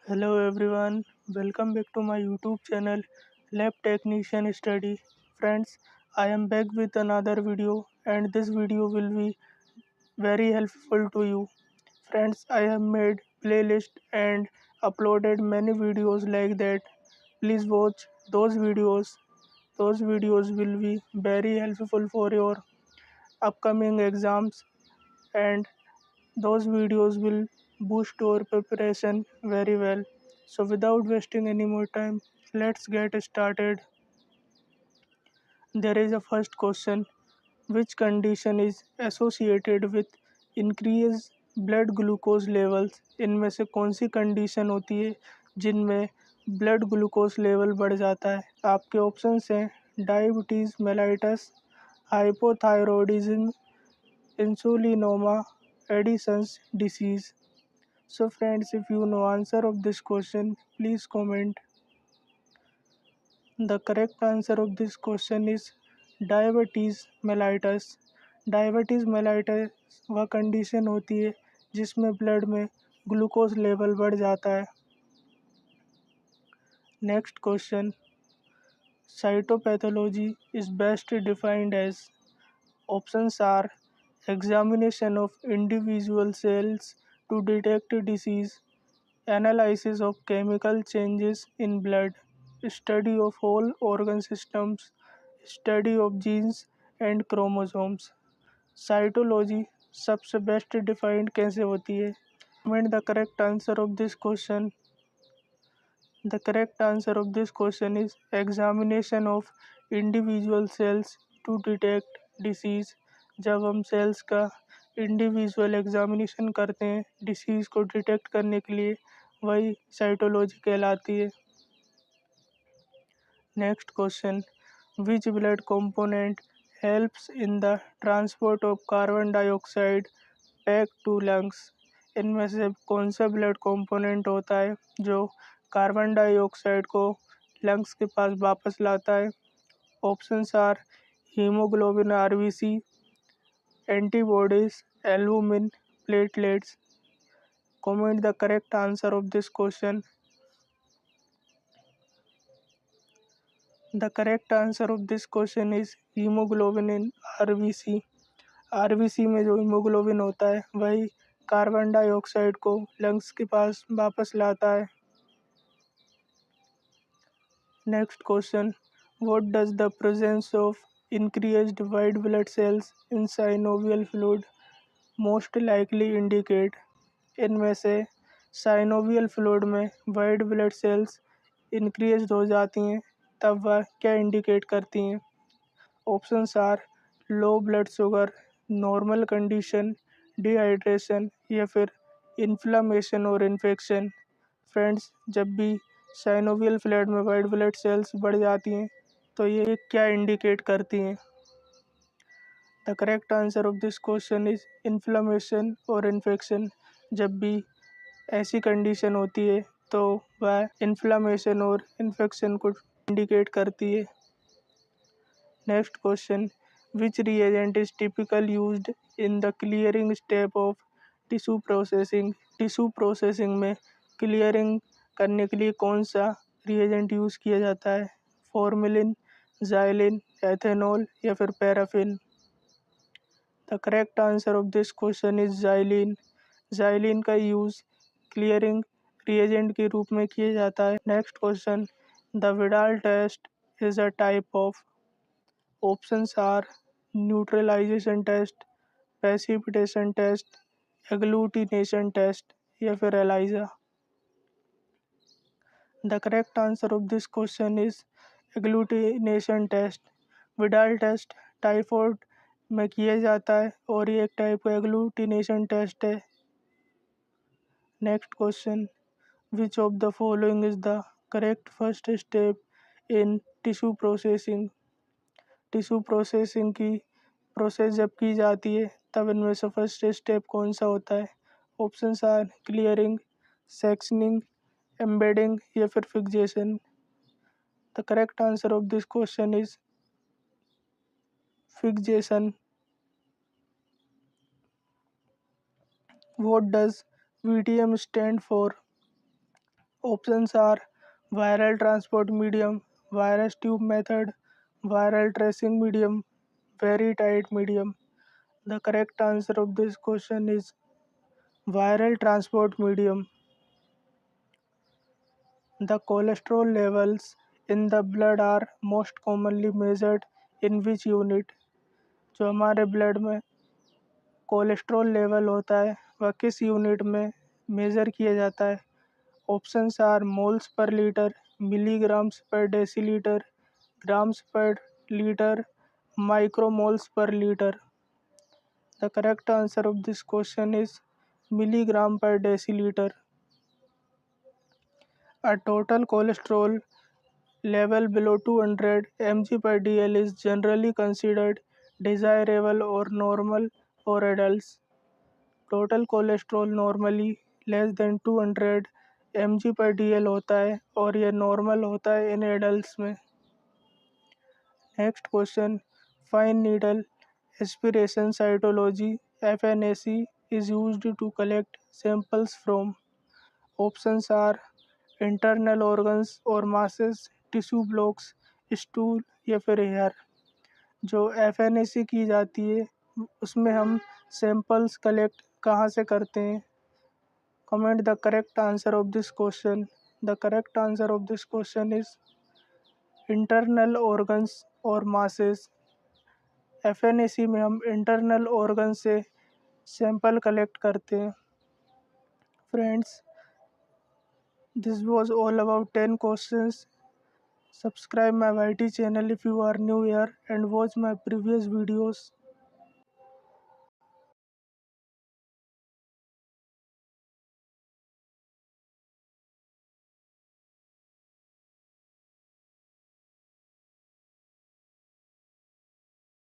Hello everyone, welcome back to my YouTube channel Lab Technician Study. Friends, I am back with another video and this video will be very helpful to you. Friends, I have made playlist and uploaded many videos like that. Please watch those videos. Those videos will be very helpful for your upcoming exams and those videos will boost your preparation very well. So, without wasting any more time, let's get started. There is a first question: which condition is associated with increased blood glucose levels? इनमें से कौन सी condition होती है जिनमें blood glucose level बढ़ जाता है? आपके ऑप्शंस हैं diabetes mellitus, hypothyroidism, insulinoma, Edison's disease. So friends, if you know answer of this question, please comment. The correct answer of this question is diabetes mellitus. Diabetes mellitus वह condition होती है जिसमें blood में glucose level बढ़ जाता है. Next question: cytopatology is best defined as. Options are examination of individual cells to detect disease, analysis of chemical changes in blood, study of whole organ systems, study of genes and chromosomes. Cytology सबसे best defined कैसे होती है? Comment the correct answer of this question. The correct answer of this question is examination of individual cells to detect disease. जब हम sales का individual examination करते हैं disease को डिटेक्ट करने के लिए, वही साइटोलॉजी कहलाती है. Next question: which blood component helps in the transport of carbon dioxide back to lungs? इनमें से कौन सा ब्लड कंपोनेंट होता है जो कार्बन डाइऑक्साइड को लंग्स के पास वापस लाता है? Options are haemoglobin RBC, antibodies, albumin, platelets. Comment the correct answer of this question. The correct answer of this question is hemoglobin in RBC. RBC में जो हीमोग्लोबिन होता है वही कार्बन डाइऑक्साइड को लंग्स के पास वापस लाता है. Next question: what does the presence of increased white blood cells in synovial fluid most likely indicate? इनमें से साइनोवियल फ्लूइड में वाइट ब्लड सेल्स इंक्रीज हो जाती हैं तब वह क्या इंडिकेट करती हैं? Options are low blood sugar, normal condition, dehydration या फिर इन्फ्लामेशन और इन्फेक्शन. फ्रेंड्स, जब भी साइनोवियल फ्लूइड में वाइट ब्लड सेल्स बढ़ जाती हैं तो ये क्या इंडिकेट करती हैं? The correct answer of this question is inflammation और इन्फेक्शन. जब भी ऐसी कंडीशन होती है तो वह इन्फ्लामेशन और इन्फेक्शन को इंडिकेट करती है. Next question: which reagent is typical used in the clearing step of tissue processing? Tissue processing में क्लियरिंग करने के लिए कौन सा रिएजेंट यूज़ किया जाता है? फॉर्मेलिन, जाइलिन, एथेनॉल या फिर paraffin? The correct answer of this question is xylene. Xylene का यूज़ क्लियरिंग रिएजेंट के रूप में किया जाता है. Next question: the Widal test is a type of. Options are neutralisation test, precipitation test, agglutination test या फिर ELISA? The correct answer of this question is agglutination test. Widal test typhoid में किया जाता है और ये एक टाइप का एग्लूटिनेशन टेस्ट है. Next question: which of the following is the correct first step in tissue processing? Tissue processing की प्रोसेस जब की जाती है तब इनमें से फर्स्ट स्टेप कौन सा होता है? Options are clearing, sectioning, embedding या फिर fixation? The correct answer of this question is fixation. What does VTM stand for? Options are viral transport medium, virus tube method, viral tracing medium, very tight medium. The correct answer of this question is viral transport medium. The cholesterol levels in the blood are most commonly measured in which unit? जो हमारे blood में cholesterol level होता है वह किस unit में measure किया जाता है? Options are moles per litre, milligrams per decilitre, grams per litre, micromoles per liter. The correct answer of this question is milligram per deciliter. A total cholesterol level below 200 mg per dl is generally considered desirable or normal for adults. Total cholesterol normally less than 200 mg per dl होता है और यह normal होता है in adults में. Next question. Fine needle aspiration cytology FNAC is used to collect samples from. Options are internal organs or masses, tissue blocks, stool या फिर hair. जो FNAC की जाती है उसमें हम सैंपल्स कलेक्ट कहाँ से करते हैं? Comment the correct answer of this question. The correct answer of this question is internal organs और मासेस. FNAC में हम इंटरनल ऑर्गन से सैंपल कलेक्ट करते हैं. Friends, this was all about 10 questions. Subscribe my YT channel if you are new here and watch my previous videos.